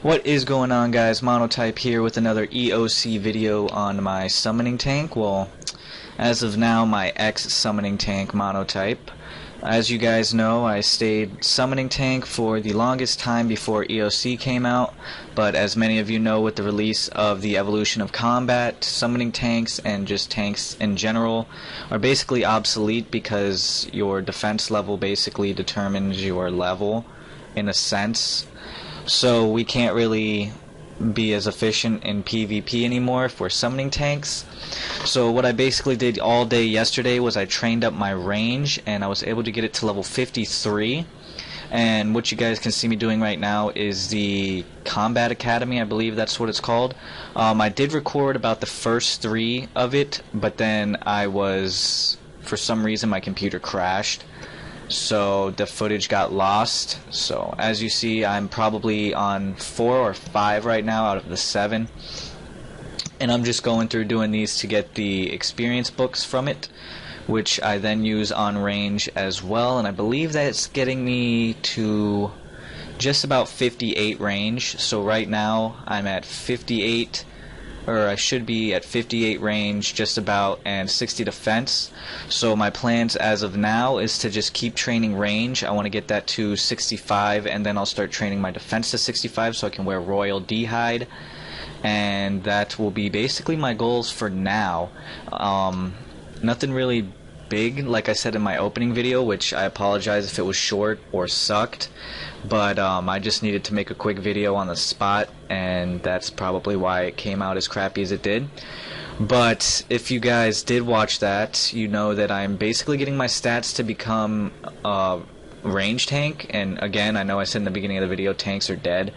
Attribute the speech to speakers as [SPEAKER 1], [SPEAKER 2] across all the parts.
[SPEAKER 1] What is going on, guys? Monotype here with another EOC video on my summoning tank. Well, as of now, my ex-summoning tank, Monotype. As you guys know, I stayed summoning tank for the longest time before EOC came out, but as many of you know, with the release of the evolution of combat, summoning tanks and just tanks in general are basically obsolete because your defense level basically determines your level in a sense. So we can't really be as efficient in PvP anymore if we're summoning tanks. So what I basically did all day yesterday was I trained up my range and I was able to get it to level 53. And what you guys can see me doing right now is the Combat Academy, I believe that's what it's called. I did record about the first 3 of it, but then for some reason my computer crashed. So the footage got lost. So as you see, I'm probably on 4 or 5 right now out of the 7, and I'm just going through doing these to get the experience books from it, which I then use on range as well, and I believe that it's getting me to just about 58 range. So right now I'm at 58, or I should be at 58 range just about, and 60 defense. So my plans as of now is to just keep training range. I want to get that to 65, and then I'll start training my defense to 65 so I can wear Royal D-Hide, and that will be basically my goals for now. Nothing really big, like I said in my opening video, which I apologize if it was short or sucked, but I just needed to make a quick video on the spot, and that's probably why it came out as crappy as it did. But if you guys did watch that, you know that I'm basically getting my stats to become a range tank. And again, I know I said in the beginning of the video tanks are dead,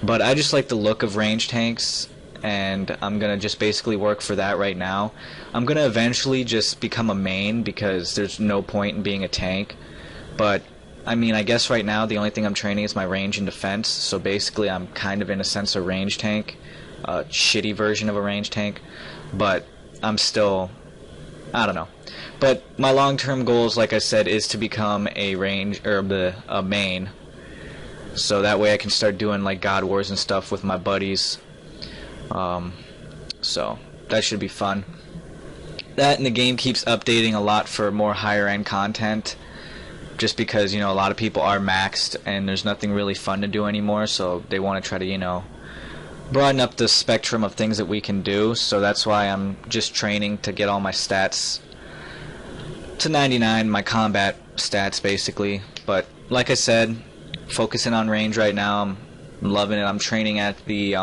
[SPEAKER 1] but I just like the look of range tanks, and I'm gonna just basically work for that right now. I'm gonna eventually just become a main because there's no point in being a tank, but I mean, I guess right now the only thing I'm training is my range and defense, so basically I'm kind of in a sense a range tank, a shitty version of a range tank, but I'm still, I don't know. But my long-term goals, like I said, is to become a range, or a main, so that way I can start doing like God Wars and stuff with my buddies. So that should be fun. That, and the game keeps updating a lot for more higher end content, just because, you know, a lot of people are maxed and there's nothing really fun to do anymore, so they want to try to, you know, broaden up the spectrum of things that we can do. So that's why I'm just training to get all my stats to 99, my combat stats basically. But like I said, focusing on range right now. I'm loving it. I'm training at the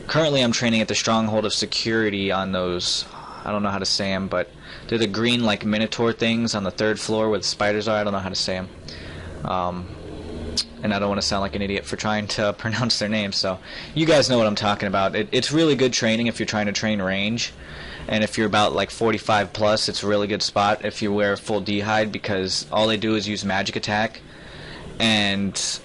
[SPEAKER 1] currently I'm training at the Stronghold of Security on those, I don't know how to say them, but they're the green like Minotaur things on the 3rd floor where the spiders are. I don't know how to say them. And I don't want to sound like an idiot for trying to pronounce their names, so you guys know what I'm talking about. It's really good training if you're trying to train range, and if you're about like 45 plus, it's a really good spot if you wear full D-Hide, because all they do is use magic attack, and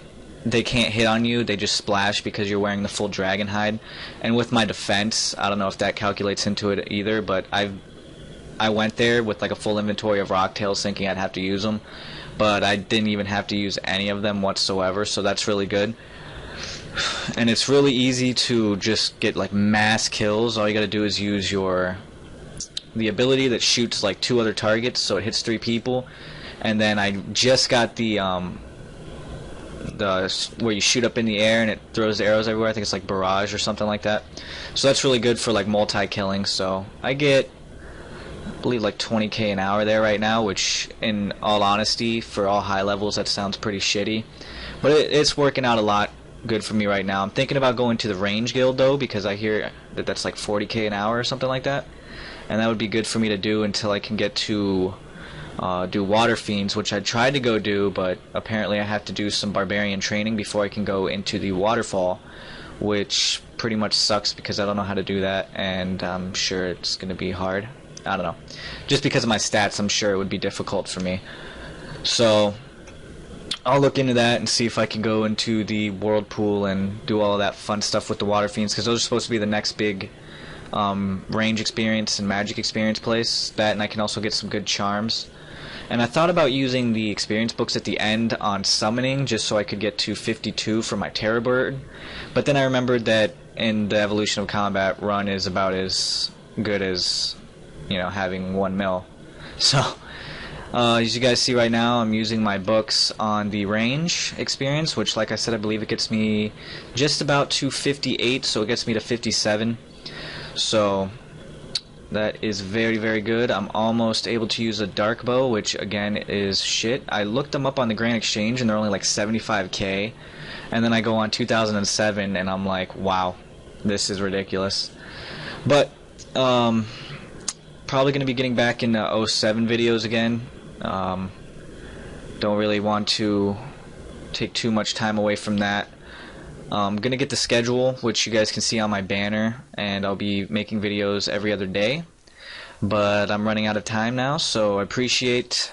[SPEAKER 1] they can't hit on you, they just splash because you're wearing the full dragon hide. And with my defense, I don't know if that calculates into it either, but I went there with like a full inventory of rocktails thinking I'd have to use them, but I didn't even have to use any of them whatsoever, so that's really good. And it's really easy to just get like mass kills. All you gotta do is use the ability that shoots like 2 other targets, so it hits 3 people. And then I just got the where you shoot up in the air and it throws the arrows everywhere. I think it's like barrage or something like that. So that's really good for like multi-killing. So I get, I believe, like 20k an hour there right now, which in all honesty for all high levels that sounds pretty shitty, but it's working out a lot good for me right now. I'm thinking about going to the range guild though, because I hear that that's like 40k an hour or something like that, and that would be good for me to do until I can get to do Water Fiends, which I tried to go do, but apparently I have to do some barbarian training before I can go into the waterfall, which pretty much sucks because I don't know how to do that, and I'm sure it's going to be hard. I don't know. Just because of my stats, I'm sure it would be difficult for me. So I'll look into that and see if I can go into the whirlpool and do all of that fun stuff with the Water Fiends, because those are supposed to be the next big range experience and magic experience place. That, and I can also get some good charms. And I thought about using the experience books at the end on summoning just so I could get to 52 for my Terror Bird. But then I remembered that in the Evolution of Combat, run is about as good as, you know, having 1 mil. So, as you guys see right now, I'm using my books on the range experience, which, like I said, I believe it gets me just about to 58, so it gets me to 57. So that is very, very good. I'm almost able to use a dark bow, which again is shit. I looked them up on the Grand Exchange and they're only like 75k, and then I go on 2007 and I'm like, wow, this is ridiculous. But probably going to be getting back into 07 videos again. Don't really want to take too much time away from that. I'm going to get the schedule, which you guys can see on my banner, and I'll be making videos every other day. But I'm running out of time now, so I appreciate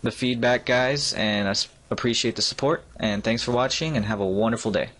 [SPEAKER 1] the feedback, guys, and I appreciate the support. And thanks for watching, and have a wonderful day.